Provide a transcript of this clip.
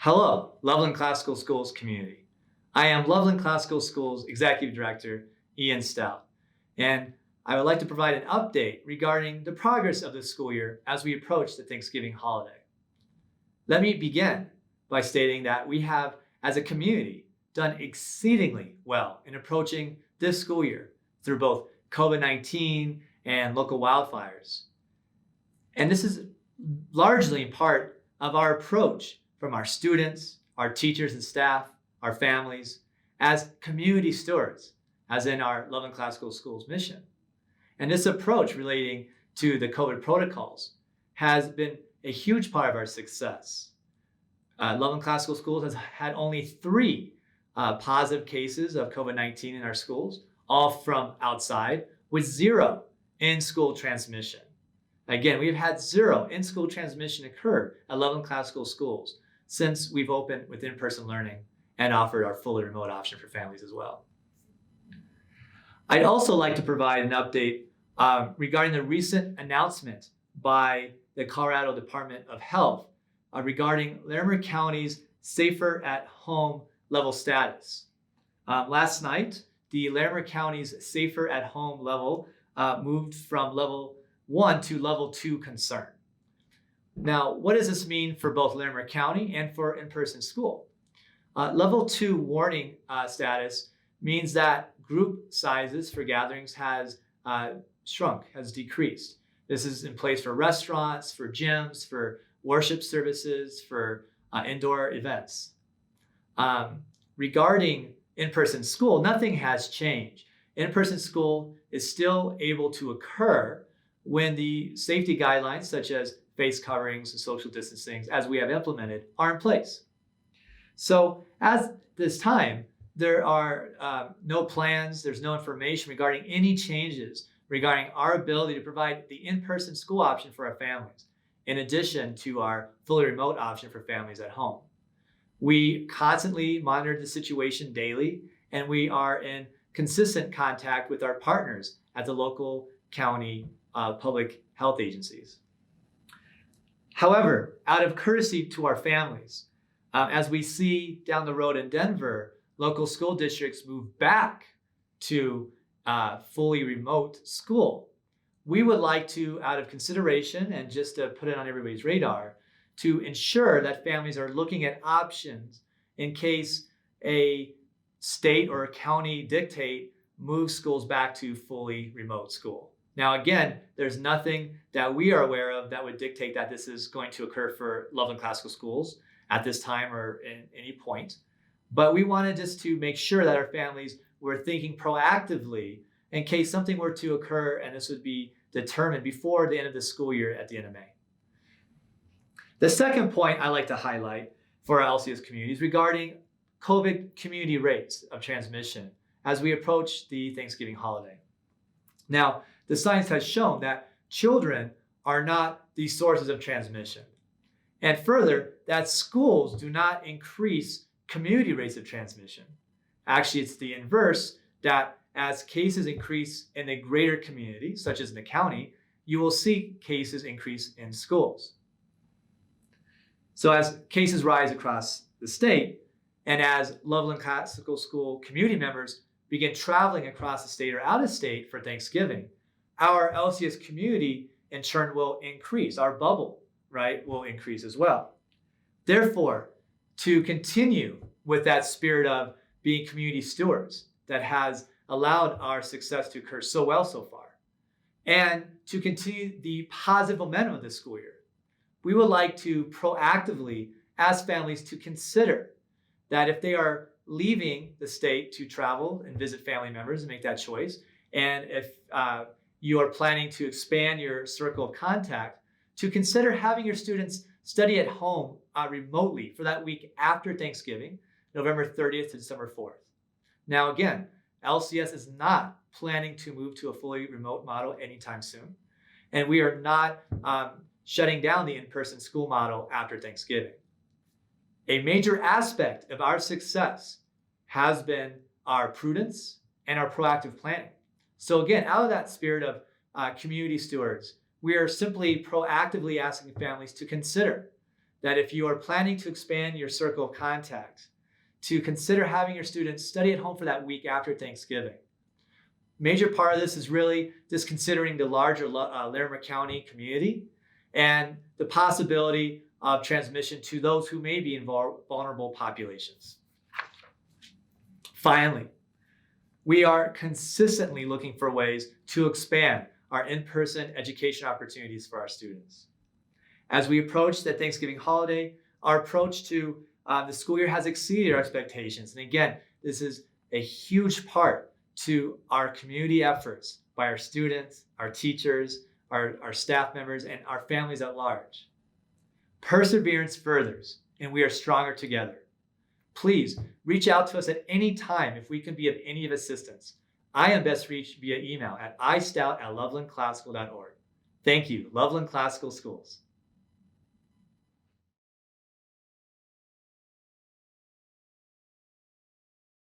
Hello, Loveland Classical Schools community. I am Loveland Classical Schools Executive Director, Ian Stout, and I would like to provide an update regarding the progress of the school year as we approach the Thanksgiving holiday. Let me begin by stating that we have, as a community, done exceedingly well in approaching this school year through both COVID-19 and local wildfires. And this is largely part of our approach from our students, our teachers and staff, our families, as community stewards, as in our Loveland Classical Schools mission. And this approach relating to the COVID protocols has been a huge part of our success. Loveland Classical Schools has had only 3 positive cases of COVID-19 in our schools, all from outside, with 0 in-school transmission. Again, we've had 0 in-school transmission occur at Loveland Classical Schools since we've opened with in-person learning and offered our fully remote option for families as well. I'd also like to provide an update regarding the recent announcement by the Colorado Department of Health regarding Larimer County's Safer at Home level status. Last night, the Larimer County's Safer at Home level moved from level 1 to level 2 concern. Now, what does this mean for both Larimer County and for in-person school? Level 2 warning status means that group sizes for gatherings has shrunk, has decreased. This is in place for restaurants, for gyms, for worship services, for indoor events. Regarding in-person school, nothing has changed. In-person school is still able to occur when the safety guidelines such as face coverings and social distancing, as we have implemented, are in place. So at this time, there are no plans, there's no information regarding any changes regarding our ability to provide the in-person school option for our families, in addition to our fully remote option for families at home. We constantly monitor the situation daily, and we are in consistent contact with our partners at the local county public health agencies. However, out of courtesy to our families, as we see down the road in Denver, local school districts move back to fully remote school, we would like to, out of consideration and just to put it on everybody's radar, to ensure that families are looking at options in case a state or a county dictate moves schools back to fully remote school. Now, again, there's nothing that we are aware of that would dictate that this is going to occur for Loveland Classical Schools at this time or at any point. But we wanted just to make sure that our families were thinking proactively in case something were to occur, and this would be determined before the end of the school year at the end of May. The second point I like to highlight for our LCS communities regarding COVID community rates of transmission as we approach the Thanksgiving holiday. Now, the science has shown that children are not the sources of transmission. And further, that schools do not increase community rates of transmission. Actually, it's the inverse, that as cases increase in a greater community, such as in the county, you will see cases increase in schools. So as cases rise across the state, and as Loveland Classical School community members begin traveling across the state or out of state for Thanksgiving, our LCS community in turn will increase. Our bubble, right, will increase as well. Therefore, to continue with that spirit of being community stewards that has allowed our success to occur so well so far, and to continue the positive momentum of this school year, we would like to proactively ask families to consider that if they are leaving the state to travel and visit family members and make that choice, and if you are planning to expand your circle of contact, to consider having your students study at home remotely for that week after Thanksgiving, November 30th to December 4th. Now again, LCS is not planning to move to a fully remote model anytime soon, and we are not shutting down the in-person school model after Thanksgiving. A major aspect of our success has been our prudence and our proactive planning. So again, out of that spirit of community stewards, we are simply proactively asking families to consider that if you are planning to expand your circle of contacts, to consider having your students study at home for that week after Thanksgiving. Major part of this is really just considering the larger Larimer County community and the possibility of transmission to those who may be in vulnerable populations. Finally, we are consistently looking for ways to expand our in-person education opportunities for our students. As we approach the Thanksgiving holiday, our approach to the school year has exceeded our expectations. And again, this is a huge part to our community efforts by our students, our teachers, our staff members, and our families at large. Perseverance furthers, and we are stronger together. Please reach out to us at any time if we can be of any assistance. I am best reached via email at istout@lovelandclassical.org. Thank you, Loveland Classical Schools.